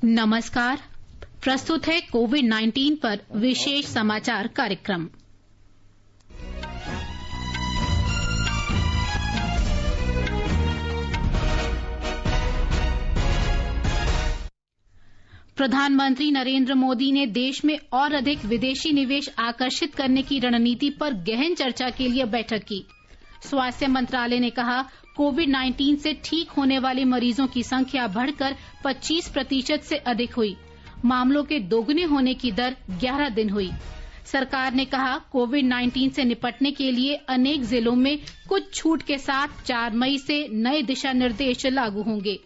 नमस्कार, प्रस्तुत है कोविड-19 पर विशेष समाचार कार्यक्रम। प्रधानमंत्री नरेंद्र मोदी ने देश में और अधिक विदेशी निवेश आकर्षित करने की रणनीति पर गहन चर्चा के लिए बैठक की। स्वास्थ्य मंत्रालय ने कहा, कोविड-19 से ठीक होने वाले मरीजों की संख्या बढ़कर 25% से अधिक हुई। मामलों के दोगुने होने की दर 11 दिन हुई। सरकार ने कहा, कोविड-19 से निपटने के लिए अनेक जिलों में कुछ छूट के साथ 4 मई से नए दिशा निर्देश लागू होंगे।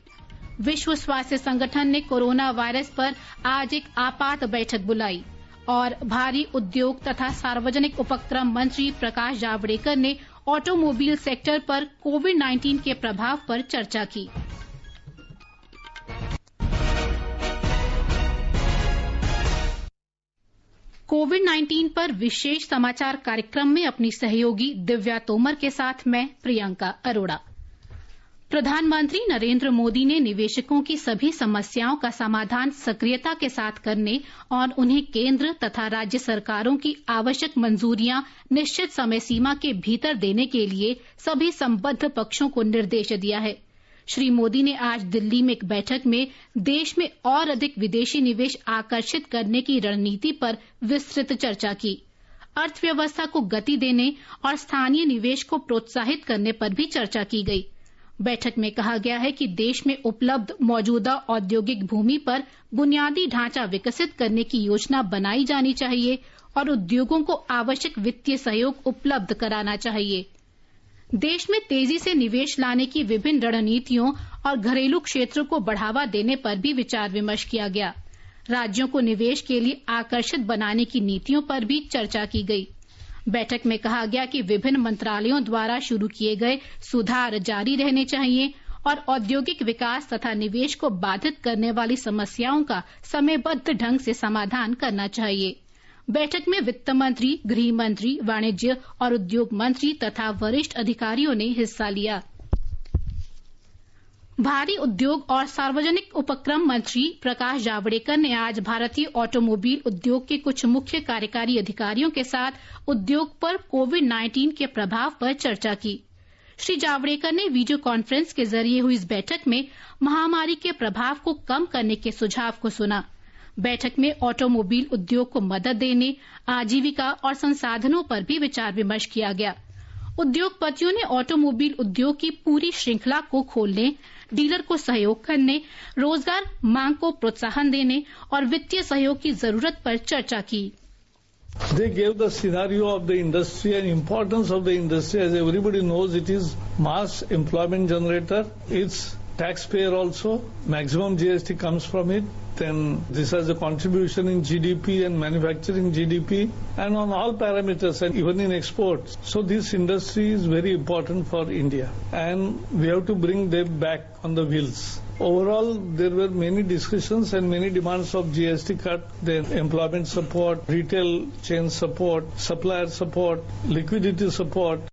विश्व स्वास्थ्य संगठन ने कोरोना वायरस पर आज एक आपात बैठक बुलाई और भारी उद्योग तथा सार्वजनिक उपक्रम मंत्री प्रकाश जावड़ेकर ने ऑटोमोबाइल सेक्टर पर कोविड-19 के प्रभाव पर चर्चा की। कोविड-19 पर विशेष समाचार कार्यक्रम में अपनी सहयोगी दिव्या तोमर के साथ मैं प्रियंका अरोड़ा। प्रधानमंत्री नरेंद्र मोदी ने निवेशकों की सभी समस्याओं का समाधान सक्रियता के साथ करने और उन्हें केंद्र तथा राज्य सरकारों की आवश्यक मंजूरियां निश्चित समय सीमा के भीतर देने के लिए सभी संबद्ध पक्षों को निर्देश दिया है। श्री मोदी ने आज दिल्ली में एक बैठक में देश में और अधिक विदेशी निवेश आकर्षित करने की रणनीति पर विस्तृत चर्चा की। अर्थव्यवस्था को गति देने और स्थानीय निवेश को प्रोत्साहित करने पर भी चर्चा की गई। बैठक में कहा गया है कि देश में उपलब्ध मौजूदा औद्योगिक भूमि पर बुनियादी ढांचा विकसित करने की योजना बनाई जानी चाहिए और उद्योगों को आवश्यक वित्तीय सहयोग उपलब्ध कराना चाहिए। देश में तेजी से निवेश लाने की विभिन्न रणनीतियों और घरेलू क्षेत्रों को बढ़ावा देने पर भी विचार विमर्श किया गया। राज्यों को निवेश के लिए आकर्षित बनाने की नीतियों पर भी चर्चा की गई। बैठक में कहा गया कि विभिन्न मंत्रालयों द्वारा शुरू किए गए सुधार जारी रहने चाहिए और औद्योगिक विकास तथा निवेश को बाधित करने वाली समस्याओं का समयबद्ध ढंग से समाधान करना चाहिए। बैठक में वित्त मंत्री, गृह मंत्री, वाणिज्य और उद्योग मंत्री तथा वरिष्ठ अधिकारियों ने हिस्सा लिया। भारी उद्योग और सार्वजनिक उपक्रम मंत्री प्रकाश जावड़ेकर ने आज भारतीय ऑटोमोबाइल उद्योग के कुछ मुख्य कार्यकारी अधिकारियों के साथ उद्योग पर कोविड-19 के प्रभाव पर चर्चा की। श्री जावड़ेकर ने वीडियो कॉन्फ्रेंस के जरिए हुई इस बैठक में महामारी के प्रभाव को कम करने के सुझाव को सुना। बैठक में ऑटोमोबाइल उद्योग को मदद देने, आजीविका और संसाधनों पर भी विचार विमर्श किया गया। उद्योगपतियों ने ऑटोमोबाइल उद्योग की पूरी श्रृंखला को खोलने, डीलर को सहयोग करने, रोजगार मांग को प्रोत्साहन देने और वित्तीय सहयोग की जरूरत पर चर्चा की। They gave the scenario of the industry and importance of the industry. As everybody knows, it is mass employment generator. It's taxpayer also. Maximum GST comes from it. Then this has a contribution in GDP and manufacturing GDP and on all parameters and even in exports. So this industry is very important for India and we have to bring them back on the wheels. Overall, there were many discussions and many demands of GST cut, then employment support, retail chain support, supplier support, liquidity support.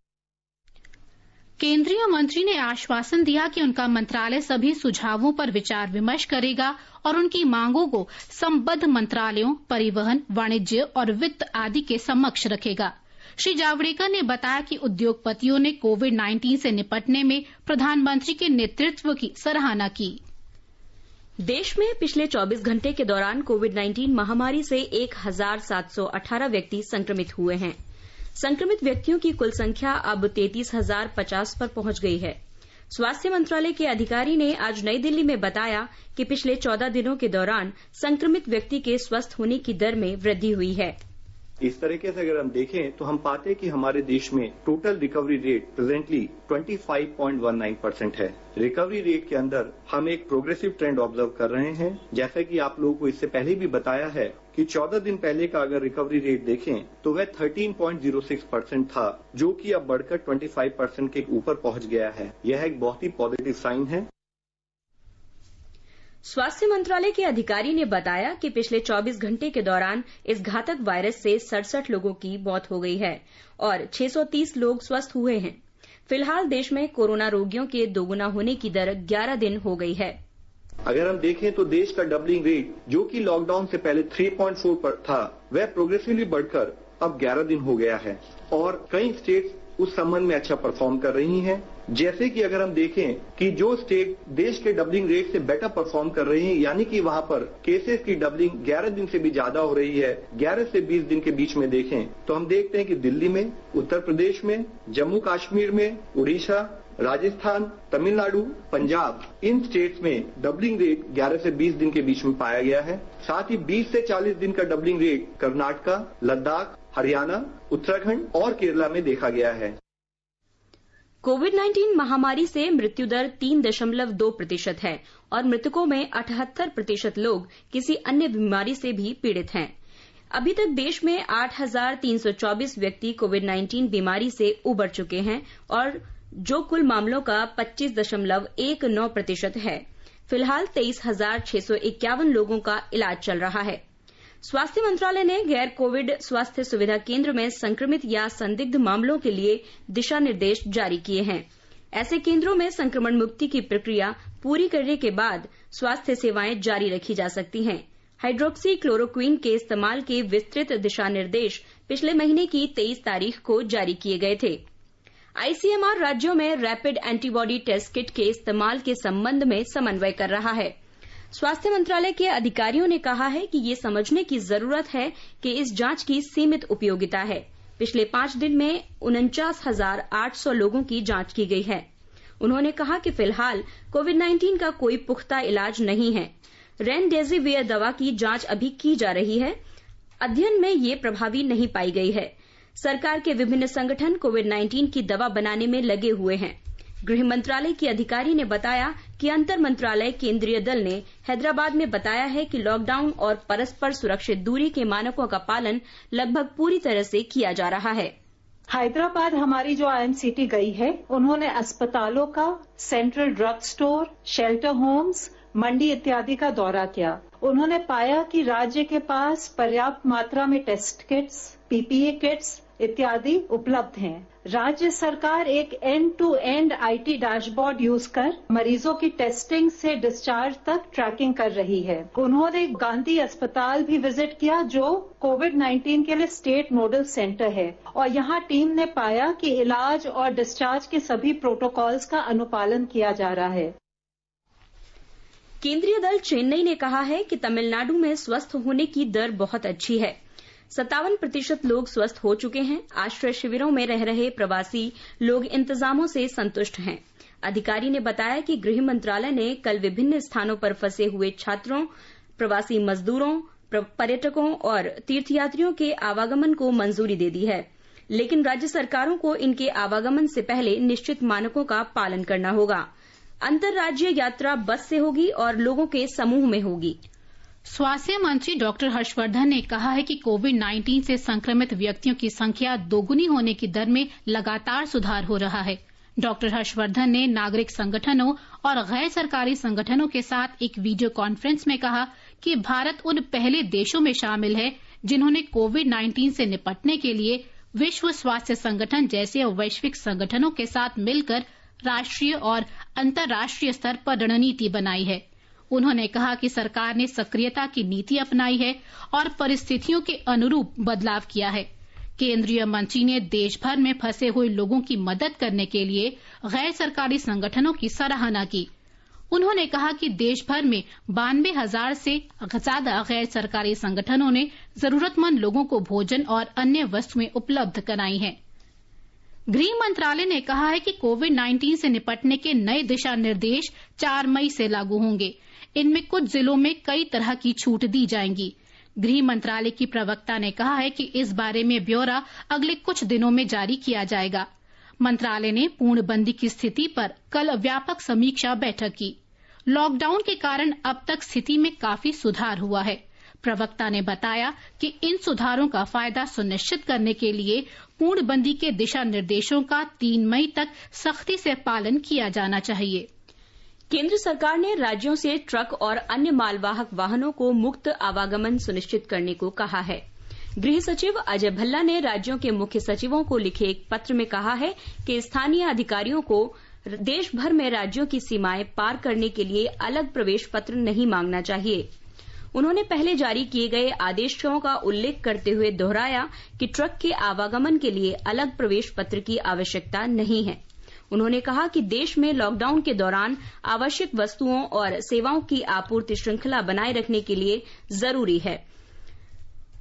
केंद्रीय मंत्री ने आश्वासन दिया कि उनका मंत्रालय सभी सुझावों पर विचार विमर्श करेगा और उनकी मांगों को संबद्ध मंत्रालयों, परिवहन, वाणिज्य और वित्त आदि के समक्ष रखेगा। श्री जावड़ेकर ने बताया कि उद्योगपतियों ने कोविड-19 से निपटने में प्रधानमंत्री के नेतृत्व की सराहना की। देश में पिछले 24 घंटे के दौरान कोविड-19 महामारी से 1718 व्यक्ति संक्रमित हुए हैं। संक्रमित व्यक्तियों की कुल संख्या अब 33,050 पर पहुंच गई है। स्वास्थ्य मंत्रालय के अधिकारी ने आज नई दिल्ली में बताया कि पिछले 14 दिनों के दौरान संक्रमित व्यक्ति के स्वस्थ होने की दर में वृद्धि हुई है। इस तरीके से अगर हम देखें तो हम पाते कि हमारे देश में टोटल रिकवरी रेट प्रेजेंटली 25.19% है। रिकवरी रेट के अंदर हम एक प्रोग्रेसिव ट्रेंड ऑब्जर्व कर रहे हैं। जैसा कि आप लोगों को इससे पहले भी बताया है कि 14 दिन पहले का अगर रिकवरी रेट देखें तो वह 13.06% था, जो कि अब बढ़कर 25% के ऊपर पहुंच गया है। यह एक बहुत ही पॉजिटिव साइन है। स्वास्थ्य मंत्रालय के अधिकारी ने बताया कि पिछले 24 घंटे के दौरान इस घातक वायरस से 67 लोगों की मौत हो गई है और 630 लोग स्वस्थ हुए हैं। फिलहाल देश में कोरोना रोगियों के दोगुना होने की दर 11 दिन हो गई है। अगर हम देखें तो देश का डबलिंग रेट जो कि लॉकडाउन से पहले 3.4 पर था, वह प्रोग्रेसिवली बढ़कर अब 11 दिन हो गया है और कई स्टेट्स उस संबंध में अच्छा परफॉर्म कर रही हैं। जैसे कि अगर हम देखें कि जो स्टेट देश के डबलिंग रेट से बेटर परफॉर्म कर रही हैं, यानी कि वहां पर केसेस की डबलिंग 11 दिन से भी ज्यादा हो रही है, 11 से 20 दिन के बीच में देखें तो हम देखते हैं कि दिल्ली में, उत्तर प्रदेश में, जम्मू कश्मीर में, उड़ीसा, राजस्थान, तमिलनाडु, पंजाब, इन स्टेट्स में डबलिंग रेट 11 से 20 दिन के बीच में पाया गया है। साथ ही 20 से 40 दिन का डबलिंग रेट कर्नाटका, लद्दाख, हरियाणा, उत्तराखंड और केरला में देखा गया है। कोविड-19 महामारी से मृत्यु दर 3.2% है और मृतकों में 78% लोग किसी अन्य बीमारी से भी पीड़ित हैं। अभी तक देश में 8,324 व्यक्ति कोविड-19 बीमारी से उबर चुके हैं और जो कुल मामलों का 25.19% है। फिलहाल 23,651 लोगों का इलाज चल रहा है। स्वास्थ्य मंत्रालय ने गैर कोविड स्वास्थ्य सुविधा केंद्र में संक्रमित या संदिग्ध मामलों के लिए दिशा निर्देश जारी किए हैं। ऐसे केंद्रों में संक्रमण मुक्ति की प्रक्रिया पूरी करने के बाद स्वास्थ्य सेवाएं जारी रखी जा सकती हैं। हाइड्रोक्सी क्लोरोक्वीन के इस्तेमाल के विस्तृत दिशा निर्देश पिछले महीने की 23 तारीख को जारी किए गए थे। आईसीएमआर राज्यों में रैपिड एंटीबॉडी टेस्ट किट के इस्तेमाल के संबंध में समन्वय कर रहा है। स्वास्थ्य मंत्रालय के अधिकारियों ने कहा है कि ये समझने की जरूरत है कि इस जांच की सीमित उपयोगिता है। पिछले 5 दिन में 49,800 लोगों की जांच की गई है। उन्होंने कहा कि फिलहाल कोविड-19 का कोई पुख्ता इलाज नहीं है। रेमडेसिविर दवा की जांच अभी की जा रही है। अध्ययन में ये प्रभावी नहीं पाई गई है। सरकार के विभिन्न संगठन कोविड-19 की दवा बनाने में लगे हुए हैं। गृह मंत्रालय की अधिकारी ने बताया कि अंतर मंत्रालय केंद्रीय दल ने हैदराबाद में बताया है कि लॉकडाउन और परस्पर सुरक्षित दूरी के मानकों का पालन लगभग पूरी तरह से किया जा रहा है। हैदराबाद हमारी जो आईएमसीटी गई है, उन्होंने अस्पतालों का, central drug store, shelter homes, mandi इत्यादि का दौरा किया। उन्होंने पाया कि राज्य के पास पर्याप्त मात्रा में टेस्ट किट्स, पीपीई किट्स इत्यादि उपलब्ध हैं। राज्य सरकार एक end to end IT dashboard use कर मरीजों की टेस्टिंग से डिस्चार्ज तक ट्रैकिंग कर रही है। उन्होंने गांधी अस्पताल भी विजिट किया जो कोविड-19 के लिए स्टेट नोडल सेंटर है और यहाँ टीम ने पाया कि इलाज और डिस्चार्ज के सभी प्रोटोकॉल्स का अनुपालन किया जा रहा है। केंद्रीय दल चेन्नई ने कहा है कि तमिलनाडु में स्वस्थ होने की दर बहुत अच्छी है। 57% लोग स्वस्थ हो चुके हैं। आश्रय शिविरों में रह रहे प्रवासी लोग इंतजामों से संतुष्ट हैं। अधिकारी ने बताया कि गृह मंत्रालय ने कल विभिन्न स्थानों पर फंसे हुए छात्रों, प्रवासी मजदूरों, पर्यटकों और तीर्थयात्रियों के आवागमन को मंजूरी दे दी है, लेकिन राज्य सरकारों को इनके आवागमन से पहले निश्चित मानकों का पालन करना होगा। अंतर्राज्यीय यात्रा बस से होगी और लोगों के समूह में होगी। स्वास्थ्य मंत्री डॉक्टर हर्षवर्धन ने कहा है कि कोविड-19 से संक्रमित व्यक्तियों की संख्या दोगुनी होने की दर में लगातार सुधार हो रहा है। डॉक्टर हर्षवर्धन ने नागरिक संगठनों और गैर सरकारी संगठनों के साथ एक वीडियो कॉन्फ्रेंस में कहा कि भारत उन पहले देशों में शामिल है जिन्होंने कोविड-19 से निपटने के लिए विश्व स्वास्थ्य संगठन जैसे वैश्विक संगठनों के साथ मिलकर राष्ट्रीय और अंतर्राष्ट्रीय स्तर पर रणनीति बनाई है। उन्होंने कहा कि सरकार ने सक्रियता की नीति अपनाई है और परिस्थितियों के अनुरूप बदलाव किया है। केंद्रीय मंत्री ने देश भर में फंसे हुए लोगों की मदद करने के लिए गैर सरकारी संगठनों की सराहना की। उन्होंने कहा कि देश भर में 92,000 से ज्यादा गैर सरकारी संगठनों ने जरूरतमंद लोगों को भोजन और अन्य वस्तुएं उपलब्ध कराई हैं। गृह मंत्रालय ने कहा है कि कोविड-19 से निपटने के नए दिशा निर्देश 4 मई से लागू होंगे। इनमें कुछ जिलों में कई तरह की छूट दी जाएंगी। गृह मंत्रालय की प्रवक्ता ने कहा है कि इस बारे में ब्यौरा अगले कुछ दिनों में जारी किया जाएगा। मंत्रालय ने पूर्णबंदी की स्थिति पर कल व्यापक समीक्षा बैठक की। लॉकडाउन के कारण अब तक स्थिति में काफी सुधार हुआ है। प्रवक्ता ने बताया कि इन सुधारों का फायदा सुनिश्चित करने के लिए पूर्णबंदी के दिशा निर्देशों का 3 मई तक सख्ती से पालन किया जाना चाहिए। केंद्र सरकार ने राज्यों से ट्रक और अन्य मालवाहक वाहनों को मुक्त आवागमन सुनिश्चित करने को कहा है। गृह सचिव अजय भल्ला ने राज्यों के मुख्य सचिवों को लिखे एक पत्र में कहा है कि स्थानीय अधिकारियों को देश भर में राज्यों की सीमाएं पार करने के लिए अलग प्रवेश पत्र नहीं मांगना चाहिए। उन्होंने पहले जारी किए गए आदेशों का उल्लेख करते हुए दोहराया कि ट्रक के आवागमन के लिए अलग प्रवेश पत्र की आवश्यकता नहीं है। उन्होंने कहा कि देश में लॉकडाउन के दौरान आवश्यक वस्तुओं और सेवाओं की आपूर्ति श्रृंखला बनाए रखने के लिए जरूरी है।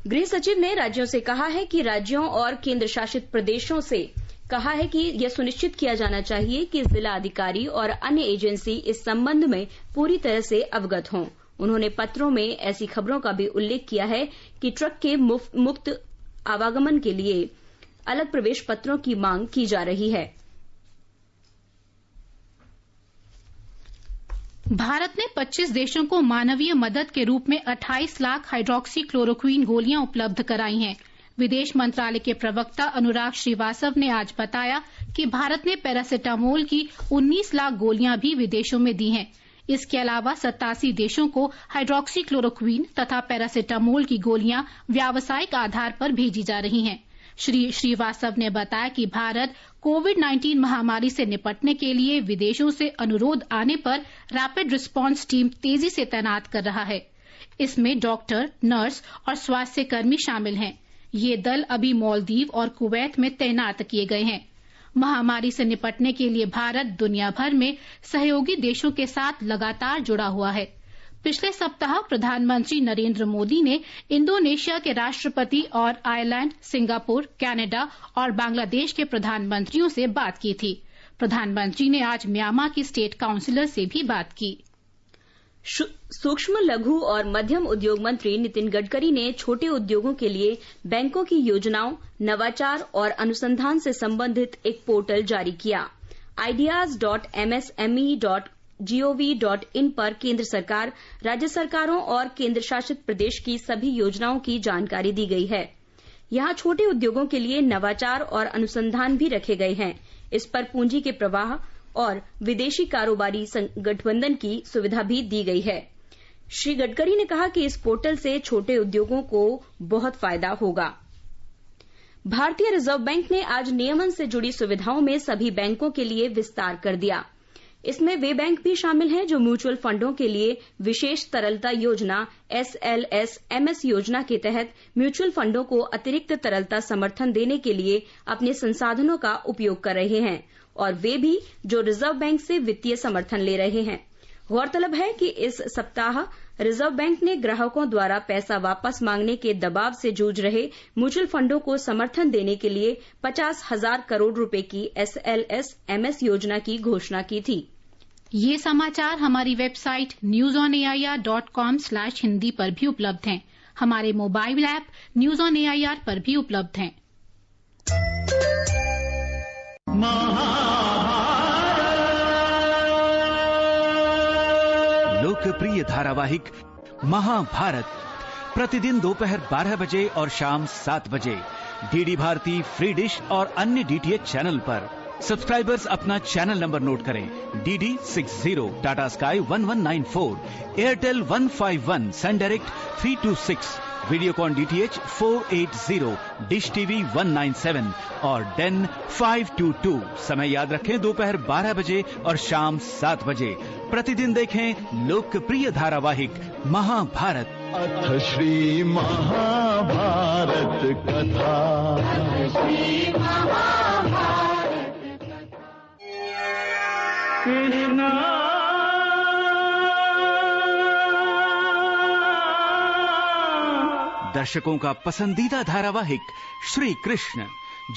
गृह सचिव ने राज्यों से कहा है कि राज्यों और केंद्र शासित प्रदेशों से कहा है कि यह सुनिश्चित किया जाना चाहिए कि जिला अधिकारी और अन्य एजेंसी इस संबंध में पूरी तरह से अवगत हों। उन्होंने पत्रों में ऐसी खबरों का भी उल्लेख किया है कि ट्रक के मुक्त आवागमन के लिए अलग प्रवेश पत्रों की मांग की जा रही है। भारत ने 25 देशों को मानवीय मदद के रूप में 28 लाख हाइड्रोक्सी क्लोरोक्वीन गोलियां उपलब्ध कराई हैं। विदेश मंत्रालय के प्रवक्ता अनुराग श्रीवास्तव ने आज बताया कि भारत ने पैरासिटामोल की 19 लाख गोलियां भी विदेशों में दी हैं। इसके अलावा 87 देशों को हाइड्रोक्सी क्लोरोक्वीन तथा पैरासिटामोल की गोलियां व्यावसायिक आधार पर भेजी जा रही हैं। श्री श्रीवास्तव ने बताया कि भारत कोविड-19 महामारी से निपटने के लिए विदेशों से अनुरोध आने पर रैपिड रिस्पांस टीम तेजी से तैनात कर रहा है। इसमें डॉक्टर, नर्स और स्वास्थ्य कर्मी शामिल हैं। ये दल अभी मालदीव और कुवैत में तैनात किए गए हैं। महामारी से निपटने के लिए भारत दुनिया भर में सहयोगी देशों के साथ लगातार जुड़ा हुआ है। पिछले सप्ताह प्रधानमंत्री नरेंद्र मोदी ने इंडोनेशिया के राष्ट्रपति और आयरलैंड, सिंगापुर, कनाडा और बांग्लादेश के प्रधानमंत्रियों से बात की थी। प्रधानमंत्री ने आज म्यांमार की स्टेट काउंसिलर से भी बात की। सूक्ष्म, लघु और मध्यम उद्योग मंत्री नितिन गडकरी ने छोटे उद्योगों के लिए बैंकों की योजनाओं, नवाचार और अनुसंधान से संबंधित एक पोर्टल जारी किया। ideas.msme.gov.in पर केंद्र सरकार, राज्य सरकारों और केंद्र शासित प्रदेश की सभी योजनाओं की जानकारी दी गई है। यहां छोटे उद्योगों के लिए नवाचार और अनुसंधान भी रखे गए हैं। इस पर पूंजी के प्रवाह और विदेशी कारोबारी गठबंधन की सुविधा भी दी गई है। श्री गडकरी ने कहा कि इस पोर्टल से छोटे उद्योगों को बहुत फायदा होगा। भारतीय रिजर्व बैंक ने आज नियमन से जुड़ी सुविधाओं में सभी बैंकों के लिए विस्तार कर दिया। इसमें वे बैंक भी शामिल हैं जो म्यूचुअल फंडों के लिए विशेष तरलता योजना SLS-MS योजना के तहत म्यूचुअल फंडों को अतिरिक्त तरलता समर्थन देने के लिए अपने संसाधनों का उपयोग कर रहे हैं, और वे भी जो रिजर्व बैंक से वित्तीय समर्थन ले रहे हैं। गौरतलब है कि इस सप्ताह रिजर्व बैंक ने ग्राहकों द्वारा पैसा वापस मांगने के दबाव से जूझ रहे म्यूचुअल फंडों को समर्थन देने के लिए 50,000 करोड़ रुपए की SLS-MS योजना की घोषणा की थी। ये समाचार हमारी वेबसाइट newsonair.com/hindi पर भी उपलब्ध हैं। हमारे mobile app news on AIR पर भी उपलब्ध हैं। लोकप्रिय धारावाहिक महाभारत प्रतिदिन दोपहर 12 बजे और शाम 7 बजे डीडी भारती, फ्री डिश और अन्य DTH चैनल पर। सब्सक्राइबर्स अपना चैनल नंबर नोट करें। DD 60, Tata Sky 1194, Airtel 151, Sun Direct 326, Videocon DTH 480, Dish TV 197 और डेन 522। समय याद रखें, दोपहर 12 बजे और शाम 7 बजे। प्रतिदिन देखें लोकप्रिय धारावाहिक महाभारत। अथ श्री महाभारत कथा। कृष्णा दर्शकों का पसंदीदा धारावाहिक श्री कृष्ण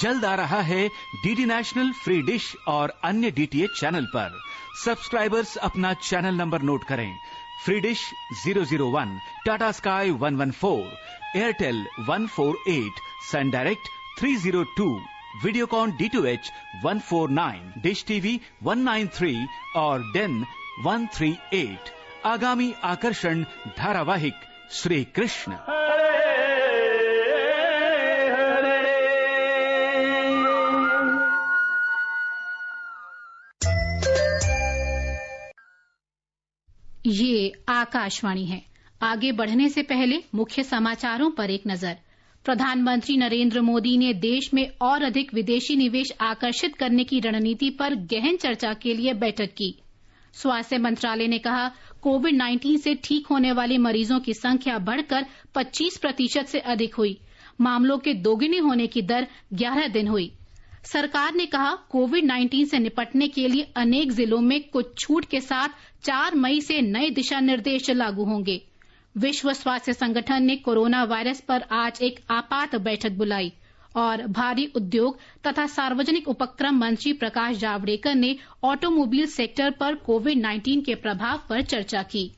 जल्द आ रहा है DD नेशनल, फ्री डिश और अन्य DTH चैनल पर। सब्सक्राइबर्स अपना चैनल नंबर नोट करें। Free Dish 001, Tata Sky 114, Airtel 148, Sun Direct 302, Videocon D2H 149, Dish TV 193 और डेन 138। आगामी आकर्षण धारावाहिक श्री कृष्ण। ये आकाशवाणी है। आगे बढ़ने से पहले मुख्य समाचारों पर एक नजर। प्रधानमंत्री नरेंद्र मोदी ने देश में और अधिक विदेशी निवेश आकर्षित करने की रणनीति पर गहन चर्चा के लिए बैठक की। स्वास्थ्य मंत्रालय ने कहा, कोविड-19 से ठीक होने वाले मरीजों की संख्या बढ़कर 25% से अधिक हुई। मामलों के दोगुने होने की दर 11 दिन हुई। सरकार ने कहा, कोविड-19 से निपटने के लिए अनेक जिलों में कुछ छूट के साथ 4 मई से नए दिशा निर्देश लागू होंगे। विश्व स्वास्थ्य संगठन ने कोरोना वायरस पर आज एक आपात बैठक बुलाई और भारी उद्योग तथा सार्वजनिक उपक्रम मंत्री प्रकाश जावड़ेकर ने ऑटोमोबाइल सेक्टर पर कोविड-19 के प्रभाव पर चर्चा की।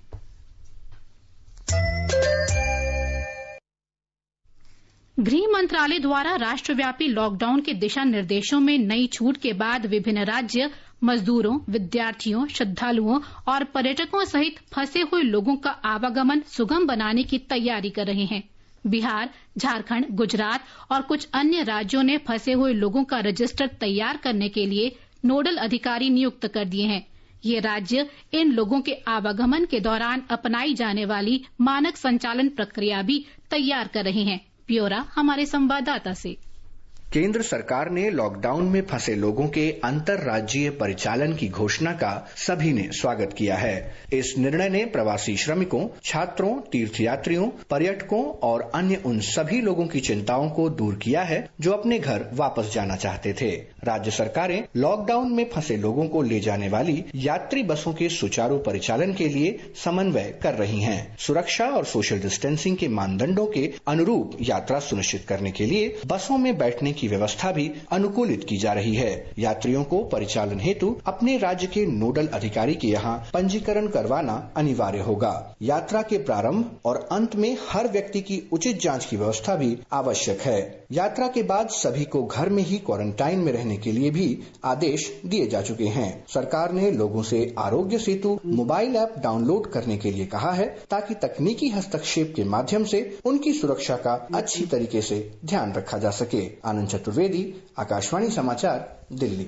गृह मंत्रालय द्वारा राष्ट्रव्यापी लॉकडाउन के दिशा निर्देशों में नई छूट के बाद विभिन्न राज्य मजदूरों, विद्यार्थियों, श्रद्धालुओं और पर्यटकों सहित फंसे हुए लोगों का आवागमन सुगम बनाने की तैयारी कर रहे हैं। बिहार, झारखंड, गुजरात और कुछ अन्य राज्यों ने फंसे हुए लोगों का रजिस्टर तैयार करने के लिए नोडल अधिकारी नियुक्त कर दिए हैं। ये राज्य इन लोगों के आवागमन के दौरान अपनाई जाने वाली मानक संचालन प्रक्रिया भी तैयार कर रहे हैं। ब्यौरा हमारे संवाददाता से। केंद्र सरकार ने लॉकडाउन में फंसे लोगों के अंतर्राज्यीय परिचालन की घोषणा का सभी ने स्वागत किया है। इस निर्णय ने प्रवासी श्रमिकों, छात्रों, तीर्थयात्रियों, पर्यटकों और अन्य उन सभी लोगों की चिंताओं को दूर किया है जो अपने घर वापस जाना चाहते थे। राज्य सरकारें लॉकडाउन में फंसे लोगों को ले जाने वाली यात्री बसों के सुचारू परिचालन के लिए समन्वय कर रही हैं। सुरक्षा और सोशल डिस्टेंसिंग के मानदंडों के अनुरूप यात्रा सुनिश्चित करने के लिए बसों में बैठने की व्यवस्था भी अनुकूलित की जा रही है। यात्रियों को परिचालन हेतु अपने राज्य के नोडल अधिकारी के यहाँ पंजीकरण करवाना अनिवार्य होगा। यात्रा के प्रारंभ और अंत में हर व्यक्ति की उचित जांच की व्यवस्था भी आवश्यक है। यात्रा के बाद सभी को घर में ही क्वारंटाइन में रहने के लिए भी आदेश दिए जा चुके हैं। सरकार ने लोगों से Aarogya Setu mobile app download करने के लिए कहा है ताकि तकनीकी हस्तक्षेप के माध्यम से उनकी सुरक्षा का अच्छी तरीके से ध्यान रखा जा सके। आनंद चतुर्वेदी, आकाशवाणी समाचार, दिल्ली।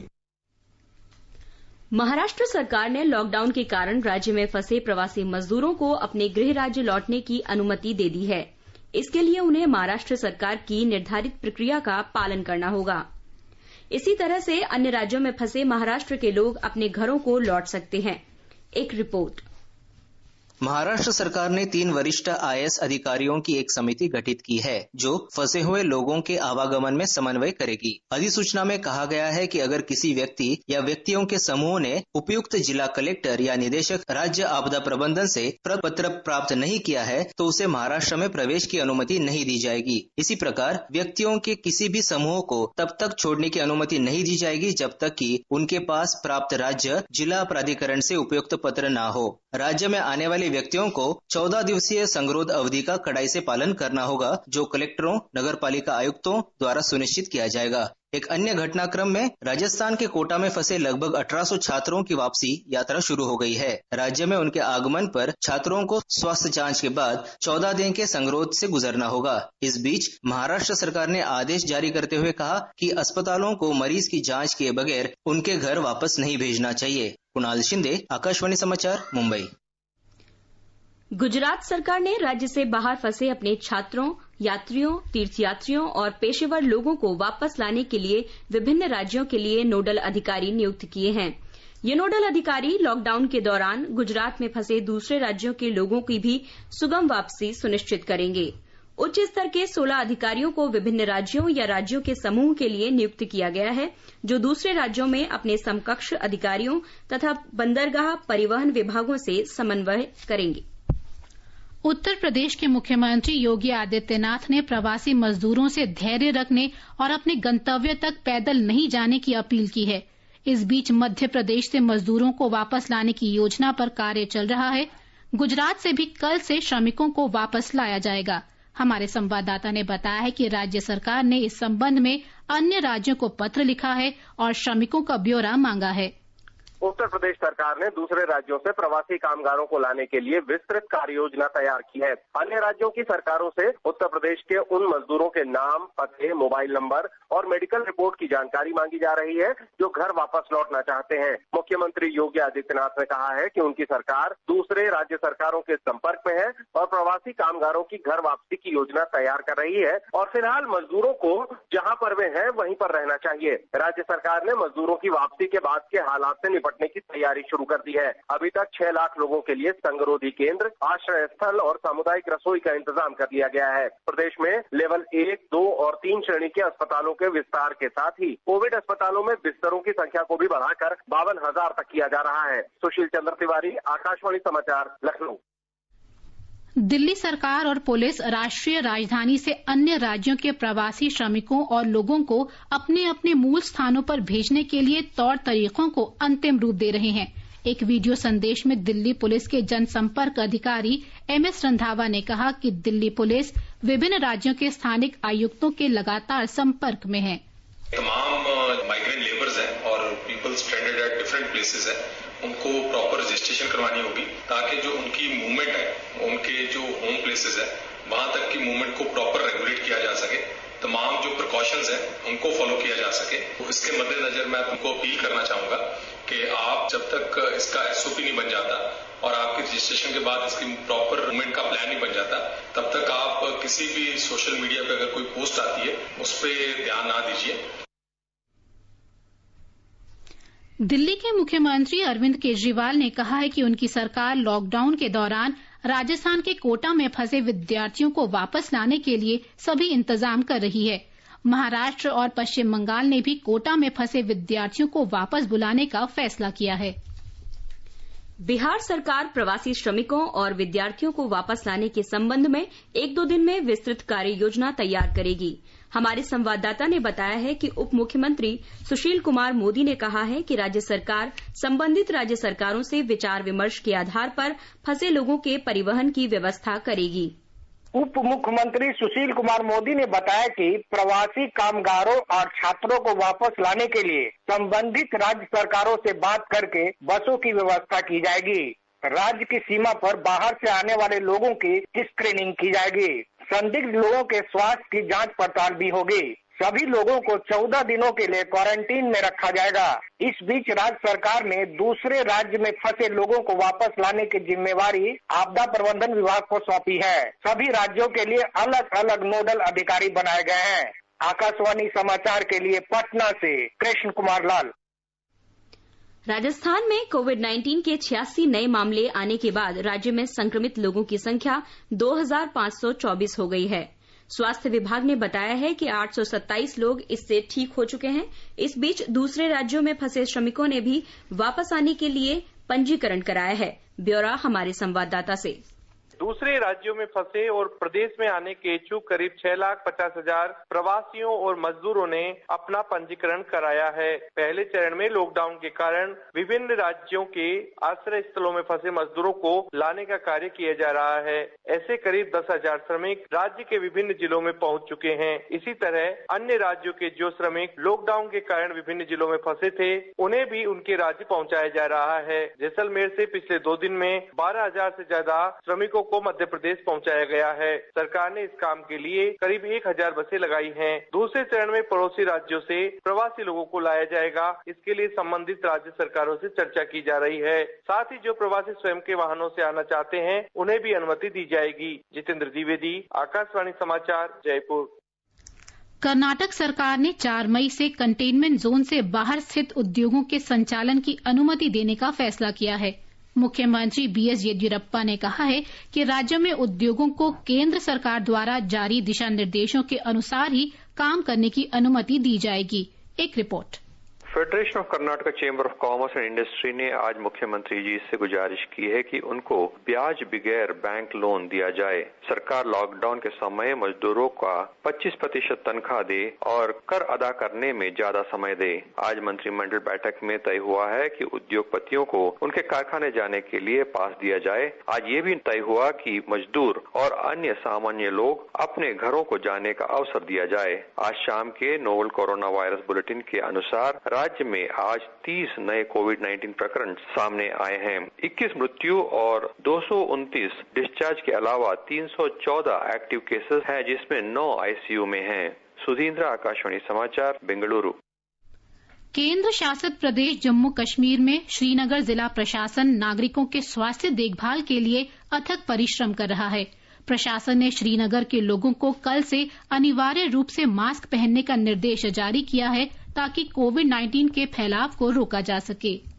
महाराष्ट्र सरकार ने लॉकडाउन के कारण राज्य में फंसे प्रवासी मजदूरों को अपने गृह राज्य लौटने की अनुमति दे दी है। इसके लिए उन्हें महाराष्ट्र सरकार की निर्धारित प्रक्रिया का पालन करना होगा। इसी तरह से अन्य राज्यों में फंसे महाराष्ट्र के लोग अपने घरों को लौट सकते हैं। एक रिपोर्ट। महाराष्ट्र सरकार ने 3 वरिष्ठ आईएएस अधिकारियों की एक समिति गठित की है जो फंसे हुए लोगों के आवागमन में समन्वय करेगी। अधिसूचना में कहा गया है कि अगर किसी व्यक्ति या व्यक्तियों के समूह ने उपयुक्त जिला कलेक्टर या निदेशक राज्य आपदा प्रबंधन से पत्र प्राप्त नहीं किया है तो उसे महाराष्ट्र में प्रवेश की अनुमति नहीं दी जाएगी। इसी प्रकार व्यक्तियों के किसी भी समूह को तब तक छोड़ने की अनुमति नहीं दी जाएगी जब तक कि उनके पास प्राप्त राज्य जिला प्राधिकरण से उपयुक्त पत्र न हो। राज्य में आने वाले व्यक्तियों को 14 दिवसीय संगरोध अवधि का कड़ाई से पालन करना होगा जो कलेक्टरों, नगरपालिका आयुक्तों द्वारा सुनिश्चित किया जाएगा। एक अन्य घटनाक्रम में राजस्थान के कोटा में फंसे लगभग 1800 छात्रों की वापसी यात्रा शुरू हो गई है। राज्य में उनके आगमन पर छात्रों को स्वास्थ्य जांच के बाद 14 दिन के संगरोध से गुजरना होगा। इस बीच महाराष्ट्र सरकार ने आदेश जारी करते हुए कहा कि अस्पतालों को मरीज की जांच किए बगैर उनके घर वापस नहीं भेजना चाहिए। कुणाल शिंदे, आकाशवाणी समाचार, मुंबई। गुजरात सरकार ने राज्य से बाहर फंसे अपने छात्रों, यात्रियों, तीर्थयात्रियों और पेशेवर लोगों को वापस लाने के लिए विभिन्न राज्यों के लिए नोडल अधिकारी नियुक्त किए हैं। ये नोडल अधिकारी लॉकडाउन के दौरान गुजरात में फंसे दूसरे राज्यों के लोगों की भी सुगम वापसी सुनिश्चित करेंगे। उच्च स्तर के 16 अधिकारियों को विभिन्न राज्यों या राज्यों के समूह के लिए नियुक्त किया गया है जो दूसरे राज्यों में अपने समकक्ष अधिकारियों तथा बंदरगाह परिवहन विभागों से समन्वय करेंगे। उत्तर प्रदेश के मुख्यमंत्री योगी आदित्यनाथ ने प्रवासी मजदूरों से धैर्य रखने और अपने गंतव्य तक पैदल नहीं जाने की अपील की है। इस बीच मध्य प्रदेश से मजदूरों को वापस लाने की योजना पर कार्य चल रहा है। गुजरात से भी कल से श्रमिकों को वापस लाया जाएगा। हमारे संवाददाता ने बताया है कि राज्य सरकार ने इस संबंध में अन्य राज्यों को पत्र लिखा है और श्रमिकों का ब्यौरा मांगा है। उत्तर प्रदेश सरकार ने दूसरे राज्यों से प्रवासी कामगारों को लाने के लिए विस्तृत कार्य योजना तैयार की है। अन्य राज्यों की सरकारों से उत्तर प्रदेश के उन मजदूरों के नाम, पते, मोबाइल नंबर और मेडिकल रिपोर्ट की जानकारी मांगी जा रही है जो घर वापस लौटना चाहते हैं। मुख्यमंत्री योगी आदित्यनाथ ने कहा है कि उनकी सरकार दूसरे राज्य सरकारों के संपर्क में है और प्रवासी कामगारों की घर वापसी की योजना तैयार कर रही है और फिलहाल मजदूरों को जहां पर वे हैं वहीं पर रहना चाहिए। राज्य सरकार ने मजदूरों की वापसी के बाद के हालात से निपटने की तैयारी शुरू कर दी है। अभी तक 6 लाख लोगों के लिए संगरोधी केंद्र, आश्रय स्थल और सामुदायिक रसोई का इंतजाम कर लिया गया है। प्रदेश में लेवल 1, 2 और 3 श्रेणी के अस्पतालों के विस्तार के साथ ही कोविड अस्पतालों में बिस्तरों की संख्या को भी बढ़ाकर 52,000 तक किया जा रहा है। सुशील चंद्र तिवारी, आकाशवाणी समाचार, लखनऊ। दिल्ली सरकार और पुलिस राष्ट्रीय राजधानी से अन्य राज्यों के प्रवासी श्रमिकों और लोगों को अपने अपने मूल स्थानों पर भेजने के लिए तौर तरीकों को अंतिम रूप दे रहे हैं। एक वीडियो संदेश में दिल्ली पुलिस के जनसंपर्क अधिकारी MS रंधावा ने कहा कि दिल्ली पुलिस विभिन्न राज्यों के स्थानिक आयुक्तों के लगातार संपर्क में है। तमाम माइग्रेंट लेबर्स हैं और people stranded at different places हैं, उनको प्रॉपर रजिस्ट्रेशन करवानी होगी ताकि जो उनकी मूवमेंट है, उनके जो होम प्लेसेस है, वहां तक की मूवमेंट को प्रॉपर रेगुलेट किया जा सके। तमाम जो प्रिकॉशंस हैं उनको फॉलो किया जा सके। तो इसके मद्देनजर मैं तुमको अपील करना चाहूंगा कि आप जब तक इसका SOP नहीं बन जाता और आपके रजिस्ट्रेशन के बाद इसकी प्रॉपर मूवमेंट का प्लान नहीं बन जाता, तब तक आप किसी भी सोशल मीडिया पे अगर कोई पोस्ट आती है उस पर ध्यान ना दीजिए। दिल्ली के मुख्यमंत्री अरविंद केजरीवाल ने कहा है कि उनकी सरकार लॉकडाउन के दौरान राजस्थान के कोटा में फंसे विद्यार्थियों को वापस लाने के लिए सभी इंतजाम कर रही है। महाराष्ट्र और पश्चिम बंगाल ने भी कोटा में फंसे विद्यार्थियों को वापस बुलाने का फैसला किया है। बिहार सरकार प्रवासी श्रमिकों और विद्यार्थियों को वापस लाने के संबंध में 1-2 दिन में विस्तृत कार्य योजना तैयार करेगी। हमारे संवाददाता ने बताया है कि उप मुख्यमंत्री सुशील कुमार मोदी ने कहा है कि राज्य सरकार संबंधित राज्य सरकारों से विचार विमर्श के आधार पर फंसे लोगों के परिवहन की व्यवस्था करेगी। उप मुख्यमंत्री सुशील कुमार मोदी ने बताया कि प्रवासी कामगारों और छात्रों को वापस लाने के लिए संबंधित राज्य सरकारों से बात करके बसों की व्यवस्था की जाएगी। राज्य की सीमा पर बाहर से आने वाले लोगों की स्क्रीनिंग की जाएगी। संदिग्ध लोगों के स्वास्थ्य की जांच पड़ताल भी होगी। सभी लोगों को 14 दिनों के लिए क्वारंटीन में रखा जाएगा। इस बीच राज्य सरकार ने दूसरे राज्य में फंसे लोगों को वापस लाने की जिम्मेवारी आपदा प्रबंधन विभाग को सौंपी है। सभी राज्यों के लिए अलग अलग नोडल अधिकारी बनाए गए हैं। आकाशवाणी समाचार के लिए पटना से कृष्ण कुमार लाल। राजस्थान में कोविड-19 के 86 नए मामले आने के बाद राज्य में संक्रमित लोगों की संख्या 2524 हो गई है। स्वास्थ्य विभाग ने बताया है कि 827 लोग इससे ठीक हो चुके हैं। इस बीच दूसरे राज्यों में फंसे श्रमिकों ने भी वापस आने के लिए पंजीकरण कराया है। ब्यौरा हमारे संवाददाता से। दूसरे राज्यों में फंसे और प्रदेश में आने के इच्छुक करीब 6,50,000 प्रवासियों और मजदूरों ने अपना पंजीकरण कराया है। पहले चरण में लॉकडाउन के कारण विभिन्न राज्यों के आश्रय स्थलों में फंसे मजदूरों को लाने का कार्य किया जा रहा है। ऐसे करीब 10,000 श्रमिक राज्य के विभिन्न जिलों में पहुंच चुके हैं। इसी तरह अन्य राज्यों के जो श्रमिक लॉकडाउन के कारण विभिन्न जिलों में फंसे थे, उन्हें भी उनके राज्य पहुंचाया जा रहा है। जैसलमेर से पिछले 2 दिन में 12,000 से ज्यादा श्रमिकों को मध्य प्रदेश पहुंचाया गया है। सरकार ने इस काम के लिए करीब 1,000 बसें लगाई हैं। दूसरे चरण में पड़ोसी राज्यों से प्रवासी लोगों को लाया जाएगा। इसके लिए संबंधित राज्य सरकारों से चर्चा की जा रही है। साथ ही जो प्रवासी स्वयं के वाहनों से आना चाहते हैं, उन्हें भी अनुमति दी जाएगी। जितेंद्र द्विवेदी, आकाशवाणी समाचार, जयपुर। कर्नाटक सरकार ने 4 मई से कंटेनमेंट जोन से बाहर स्थित उद्योगों के संचालन की अनुमति देने का फैसला किया है। मुख्यमंत्री BS येदियुरप्पा ने कहा है कि राज्य में उद्योगों को केंद्र सरकार द्वारा जारी दिशा निर्देशों के अनुसार ही काम करने की अनुमति दी जाएगी। एक report. Federation of Karnataka chamber of commerce and industry ने आज मुख्यमंत्री जी से गुजारिश की है कि उनको ब्याज बगैर बैंक लोन दिया जाए। सरकार लॉकडाउन के समय मजदूरों का 25% तनख्वाह दे और कर अदा करने में ज्यादा समय दे। आज मंत्रिमंडल बैठक में तय हुआ है कि उद्योगपतियों को उनके कारखाने जाने के लिए पास दिया जाए। आज ये भी तय हुआ कि मजदूर और अन्य सामान्य लोग अपने घरों को जाने का अवसर दिया जाए। आज शाम के नोवल कोरोना वायरस बुलेटिन के अनुसार राज्य में आज 30 नए कोविड-19 प्रकरण सामने आए हैं। 21 मृत्यु और 229 डिस्चार्ज के अलावा 314 एक्टिव केसेस हैं, जिसमें 9 आईसीयू में हैं। सुधींद्र, आकाशवाणी समाचार, बेंगलुरु। केंद्र शासित प्रदेश जम्मू कश्मीर में श्रीनगर जिला प्रशासन नागरिकों के स्वास्थ्य देखभाल के लिए अथक परिश्रम कर रहा है। प्रशासन ने श्रीनगर के लोगों को कल से अनिवार्य रूप से मास्क पहनने का निर्देश जारी किया है ताकि कोविड-19 के फैलाव को रोका जा सके।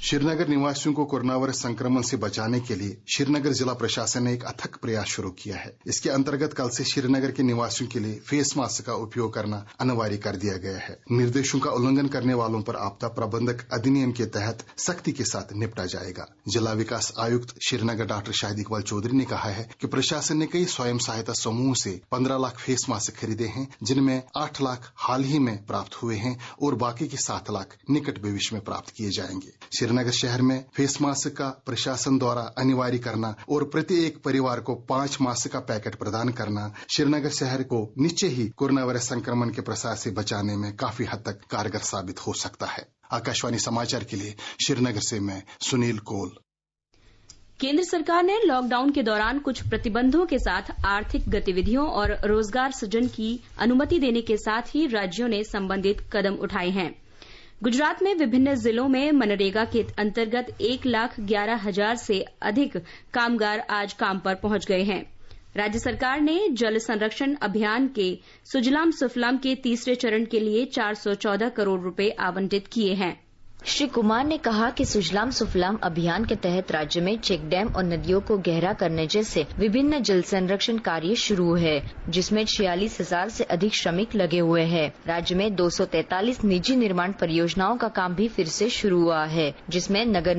श्रीनगर निवासियों को कोरोना वायरस संक्रमण से बचाने के लिए श्रीनगर जिला प्रशासन ने एक अथक प्रयास शुरू किया है। इसके अंतर्गत कल से श्रीनगर के निवासियों के लिए फेस मास्क का उपयोग करना अनिवार्य कर दिया गया है। निर्देशों का उल्लंघन करने वालों पर आपदा प्रबंधक अधिनियम के तहत सख्ती के साथ निपटा जाएगा। जिला विकास आयुक्त श्रीनगर डॉक्टर शाहिद इकबाल चौधरी ने कहा है कि प्रशासन ने कई स्वयं सहायता समूह से 15 लाख फेस मास्क खरीदे हैं, जिनमें 8 लाख हाल ही में प्राप्त हुए हैं और बाकी के 7 लाख निकट भविष्य में प्राप्त किए जाएंगे। श्रीनगर शहर में फेस मास्क का प्रशासन द्वारा अनिवार्य करना और प्रत्येक परिवार को 5 मास्क का पैकेट प्रदान करना श्रीनगर शहर को निश्चय ही कोरोना वायरस संक्रमण के प्रसार से बचाने में काफी हद तक कारगर साबित हो सकता है। आकाशवाणी समाचार के लिए श्रीनगर से मैं सुनील कोल। केंद्र सरकार ने लॉकडाउन के दौरान कुछ प्रतिबंधों के साथ आर्थिक गतिविधियों और रोजगार सृजन की अनुमति देने के साथ ही राज्यों ने संबंधित कदम उठाए हैं। गुजरात में विभिन्न जिलों में मनरेगा के अंतर्गत 1,11,000 से अधिक कामगार आज काम पर पहुंच गए हैं। राज्य सरकार ने जल संरक्षण अभियान के सुजलाम सुफलाम के तीसरे चरण के लिए 414 करोड़ रुपए आवंटित किए हैं। श्री कुमार ने कहा कि सुजलाम सुफलाम अभियान के तहत राज्य में चेक डैम और नदियों को गहरा करने जैसे विभिन्न जल संरक्षण कार्य शुरू है, जिसमें 46,000 से अधिक श्रमिक लगे हुए हैं। राज्य में 243 निजी निर्माण परियोजनाओं का काम भी फिर से शुरू हुआ है, जिसमें नगर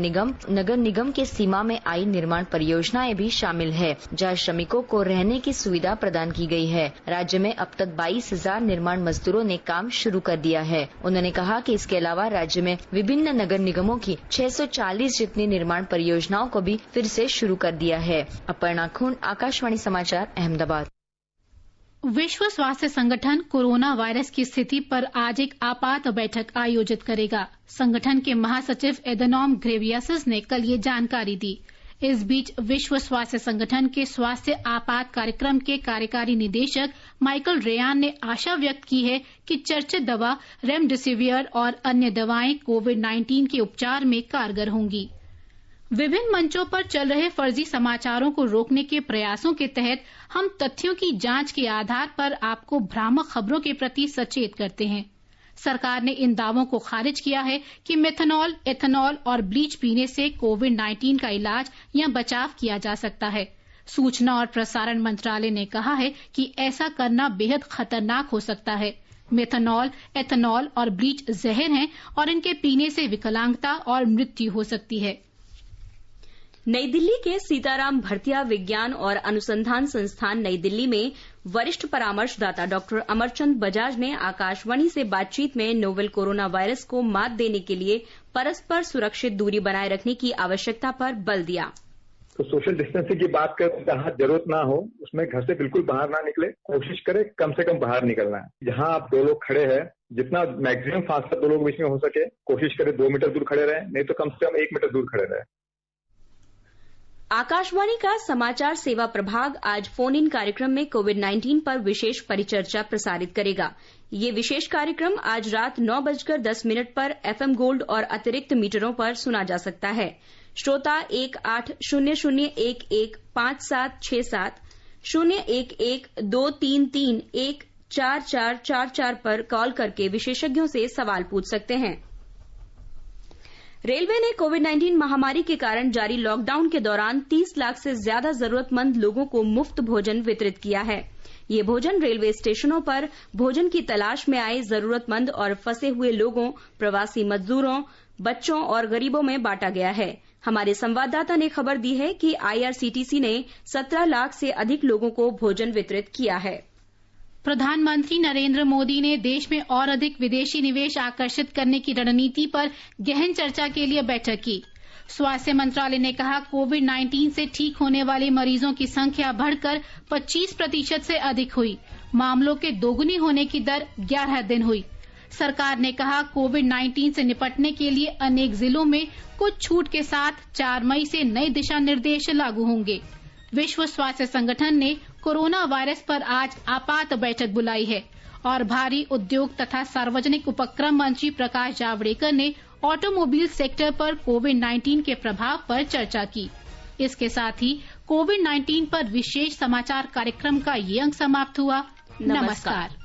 निगम के सीमा में आई निर्माण परियोजनाएं भी शामिल है, जहां श्रमिकों को रहने की सुविधा प्रदान की गई है। राज्य में अब तक 22,000 निर्माण मजदूरों ने काम शुरू कर दिया है। उन्होंने कहा कि इसके अलावा राज्य में विभिन्न नगर निगमों की 640 जितनी निर्माण परियोजनाओं को भी फिर से शुरू कर दिया है। अपर्णा खून, आकाशवाणी समाचार, अहमदाबाद। विश्व स्वास्थ्य संगठन कोरोना वायरस की स्थिति पर आज एक आपात बैठक आयोजित करेगा। संगठन के महासचिव एधनॉम घेब्रेयेसस ने कल ये जानकारी दी। इस बीच विश्व स्वास्थ्य संगठन के स्वास्थ्य आपात कार्यक्रम के कार्यकारी निदेशक माइकल रेयान ने आशा व्यक्त की है कि चर्चित दवा रेमडेसिविर और अन्य दवाएं कोविड-19 के उपचार में कारगर होंगी। विभिन्न मंचों पर चल रहे फर्जी समाचारों को रोकने के प्रयासों के तहत हम तथ्यों की जांच के आधार पर आपको भ्रामक खबरों के प्रति सचेत करते हैं। सरकार ने इन दावों को खारिज किया है कि मेथनॉल, एथेनॉल और ब्लीच पीने से कोविड-19 का इलाज या बचाव किया जा सकता है। सूचना और प्रसारण मंत्रालय ने कहा है कि ऐसा करना बेहद खतरनाक हो सकता है। मेथनॉल, एथेनॉल और ब्लीच जहर हैं और इनके पीने से विकलांगता और मृत्यु हो सकती है। नई दिल्ली के सीताराम भरतिया विज्ञान और अनुसंधान संस्थान नई दिल्ली में वरिष्ठ परामर्शदाता डॉक्टर अमरचंद बजाज ने आकाशवाणी से बातचीत में नोवेल कोरोना वायरस को मात देने के लिए परस्पर सुरक्षित दूरी बनाए रखने की आवश्यकता पर बल दिया। तो सोशल डिस्टेंसिंग की बात करें, जहां जरूरत ना हो उसमें घर से बिल्कुल बाहर ना निकले, कोशिश करें कम से कम बाहर निकलना है। जहां आप 2 लोग खड़े हैं, जितना मैक्सिमम फासला 2 लोग बीच में हो सके कोशिश करें 2 मीटर दूर खड़े रहें, नहीं तो कम से कम 1 मीटर दूर खड़े रहें। आकाशवाणी का समाचार सेवा प्रभाग आज फोन इन कार्यक्रम में कोविड-19 पर विशेष परिचर्चा प्रसारित करेगा। ये विशेश कार्यक्रम आज रात 9:10 पर FM गोल्ड और अतिरिक्त मीटरों पर सुना जा सकता है। श्रोता 1800115767, 011-233-14444 पर कॉल करके विशेषज्ञों से सवाल पूछ सकते हैं। रेलवे ने कोविड-19 महामारी के कारण जारी लॉकडाउन के दौरान 30 लाख से ज्यादा जरूरतमंद लोगों को मुफ्त भोजन वितरित किया है। ये भोजन रेलवे स्टेशनों पर भोजन की तलाश में आए जरूरतमंद और फंसे हुए लोगों, प्रवासी मजदूरों, बच्चों और गरीबों में बांटा गया है। हमारे संवाददाता ने खबर दी है कि IRCTC ने 17 लाख से अधिक लोगों को भोजन वितरित किया है। प्रधानमंत्री नरेंद्र मोदी ने देश में और अधिक विदेशी निवेश आकर्षित करने की रणनीति पर गहन चर्चा के लिए बैठक की। स्वास्थ्य मंत्रालय ने कहा, कोविड-19 से ठीक होने वाले मरीजों की संख्या बढ़कर 25% से अधिक हुई। मामलों के दोगुनी होने की दर 11 दिन हुई। सरकार ने कहा कोविड-19 से निपटने के लिए अनेक जिलों में कुछ छूट के साथ 4 मई से नए दिशा निर्देश लागू होंगे। विश्व स्वास्थ्य संगठन ने कोरोना वायरस पर आज आपात बैठक बुलाई है और भारी उद्योग तथा सार्वजनिक उपक्रम मंत्री प्रकाश जावड़ेकर ने ऑटोमोबाइल सेक्टर पर कोविड-19 के प्रभाव पर चर्चा की। इसके साथ ही कोविड-19 पर विशेष समाचार कार्यक्रम का ये अंक समाप्त हुआ। नमस्कार।